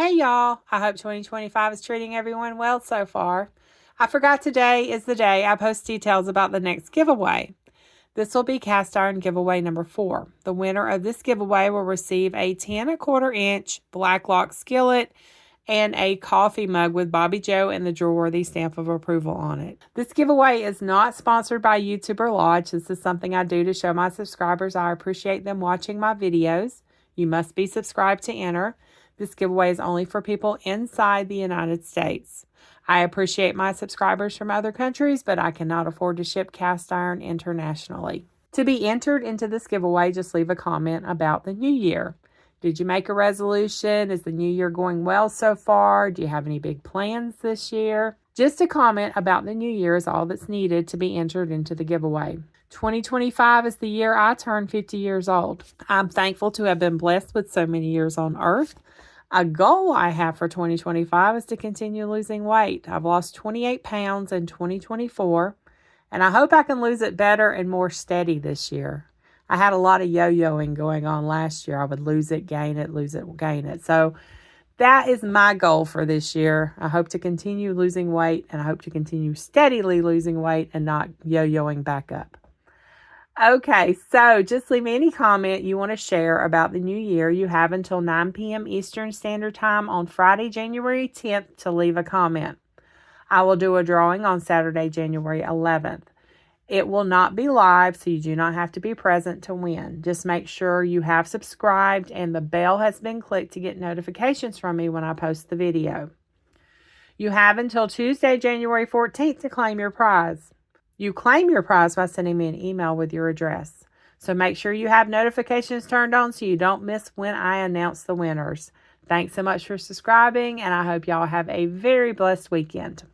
Hey y'all, I hope 2025 is treating everyone well so far. I forgot today is the day I post details about the next giveaway. This will be cast iron giveaway number 4. The winner of this giveaway will receive a 10¼ inch black lock skillet and a coffee mug with Bobbi Jo and the drawer-worthy stamp of approval on it. This giveaway is not sponsored by YouTuber Lodge. This is something I do to show my subscribers I appreciate them watching my videos. You must be subscribed to enter. This giveaway is only for people inside the United States. I appreciate my subscribers from other countries, but I cannot afford to ship cast iron internationally. To be entered into this giveaway, just leave a comment about the new year. Did you make a resolution? Is the new year going well so far? Do you have any big plans this year? Just a comment about the new year is all that's needed to be entered into the giveaway. 2025 is the year I turn 50 years old. I'm thankful to have been blessed with so many years on earth. A goal I have for 2025 is to continue losing weight. I've lost 28 pounds in 2024, and I hope I can lose it better and more steady this year. I had a lot of yo-yoing going on last year. I would lose it, gain it, lose it, gain it. So that is my goal for this year. I hope to continue losing weight, and I hope to continue steadily losing weight and not yo-yoing back up. Okay, so just leave me any comment you want to share about the new year. You have until 9 p.m. Eastern Standard Time on Friday, January 10th to leave a comment. I will do a drawing on Saturday, January 11th. It will not be live, so you do not have to be present to win. Just make sure you have subscribed and the bell has been clicked to get notifications from me when I post the video. You have until Tuesday, January 14th to claim your prize. You claim your prize by sending me an email with your address. So make sure you have notifications turned on so you don't miss when I announce the winners. Thanks so much for subscribing, and I hope y'all have a very blessed weekend.